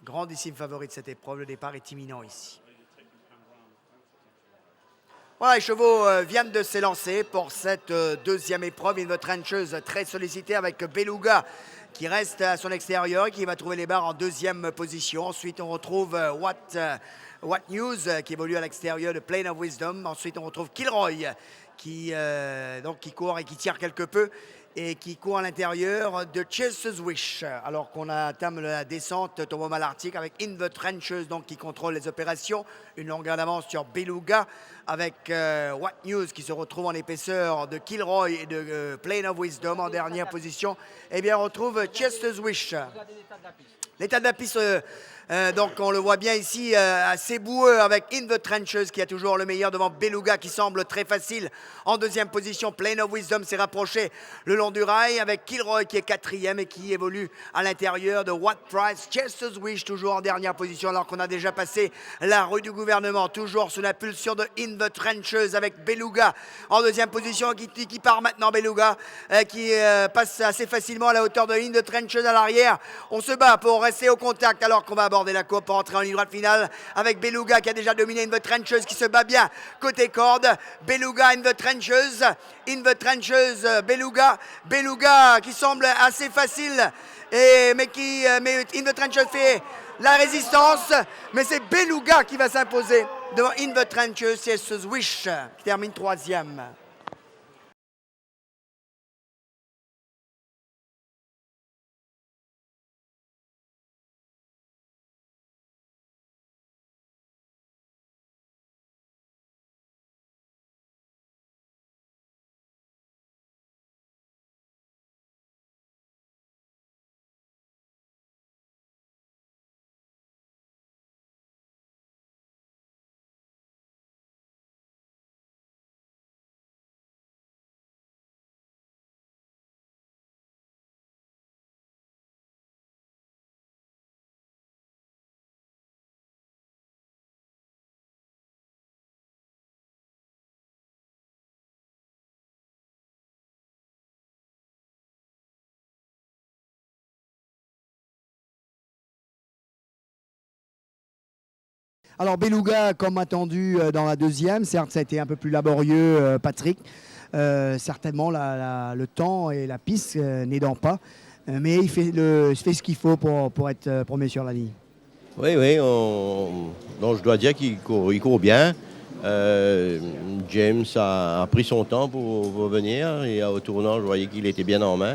grandissime favori de cette épreuve. Le départ est imminent ici. Voilà, les chevaux viennent de s'élancer pour cette deuxième épreuve. Une trencheuse très sollicitée avec Beluga qui reste à son extérieur et qui va trouver les barres en deuxième position. Ensuite, on retrouve What News qui évolue à l'extérieur de Plane of Wisdom. Ensuite, on retrouve Kilroy qui court et qui tire quelque peu et qui court à l'intérieur de Chester's Wish. Alors qu'on atteint la descente Tomo Malartic avec In the Trenches donc, qui contrôle les opérations. Une longueur d'avance sur Beluga avec What News qui se retrouve en épaisseur de Kilroy et de Plane of Wisdom en dernière position. Eh bien, on retrouve Chester's Wish. L'état de la piste, donc on le voit bien ici, assez boueux avec In the Trenches qui a toujours le meilleur devant Beluga qui semble très facile. En deuxième position, Plane of Wisdom s'est rapproché le long du rail avec Kilroy qui est quatrième et qui évolue à l'intérieur de What Price. Chester's Wish toujours en dernière position alors qu'on a déjà passé la rue du gouvernement. Toujours sous la pulsion de In the Trenches avec Beluga en deuxième position qui part maintenant Beluga qui passe assez facilement à la hauteur de In the Trenches à l'arrière. On se bat pour rester au contact alors qu'on va aborder la courbe pour entrer en ligne droite finale avec Beluga qui a déjà dominé In the Trenches qui se bat bien côté corde. Beluga In the Trenches, Beluga qui semble assez facile mais In the Trenches fait la résistance, mais c'est Beluga qui va s'imposer devant In the Trenches. C'est ce Wish qui termine troisième. Alors Beluga, comme attendu dans la deuxième, certes ça a été un peu plus laborieux, Patrick. Certainement le temps et la piste n'aidant pas, mais il fait ce qu'il faut pour être premier sur la ligne. Oui, donc, je dois dire qu'il court bien. James a pris son temps pour venir et au tournant, je voyais qu'il était bien en main,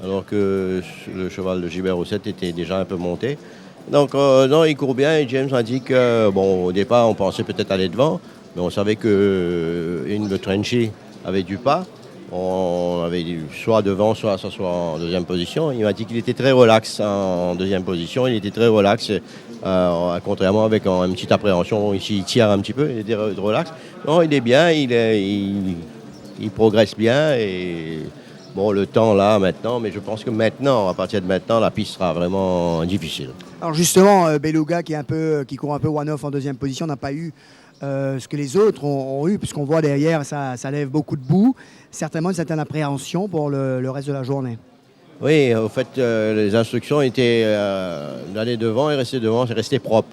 alors que le cheval de Gilbert Rossette était déjà un peu monté. Donc, non, il court bien et James a dit que, bon, au départ, on pensait peut-être aller devant, mais on savait que In the Trenches avait du pas. On avait soit devant, soit en deuxième position. Il m'a dit qu'il était très relax en deuxième position. Il était très relax, contrairement avec une petite appréhension. Ici, il tire un petit peu, il était relax. Non, il est bien, il progresse bien. Et bon, le temps là, maintenant, mais je pense que maintenant, à partir de maintenant, la piste sera vraiment difficile. Alors justement, Beluga qui court un peu one-off en deuxième position n'a pas eu ce que les autres ont eu, puisqu'on voit derrière, ça lève beaucoup de boue. Certainement une certaine appréhension pour le reste de la journée. Oui, au fait, les instructions étaient d'aller devant et rester devant, c'est resté propre.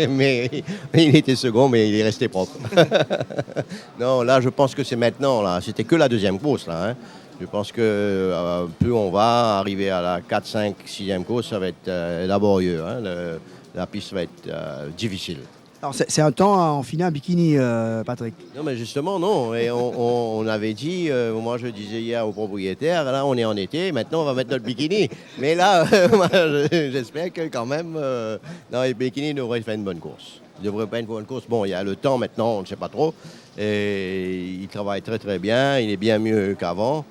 Mais il était second, mais il est resté propre. Non, là, je pense que c'est maintenant, là. C'était que la deuxième course, là. Hein. Je pense que plus on va arriver à la 4, 5, 6e course, ça va être laborieux. Hein. La piste va être difficile. Alors c'est un temps à enfiler un bikini, Patrick. Non, mais justement, non. Et on avait dit, moi je disais hier au propriétaire, là on est en été, maintenant on va mettre notre bikini. Mais là, j'espère que quand même, non, les bikinis devraient faire une bonne course. Ils devraient faire une bonne course. Bon, il y a le temps maintenant, on ne sait pas trop. Et il travaille très très bien, il est bien mieux qu'avant.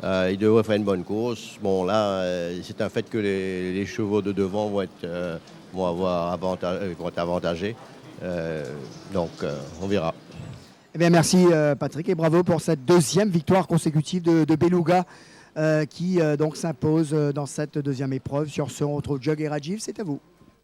Il devrait faire une bonne course. Bon, là, c'est un fait que les chevaux de devant vont être avantagés. Donc, on verra. Eh bien, merci Patrick et bravo pour cette deuxième victoire consécutive de Beluga qui donc s'impose dans cette deuxième épreuve. Sur ce, on retrouve Jug et Rajiv, c'est à vous.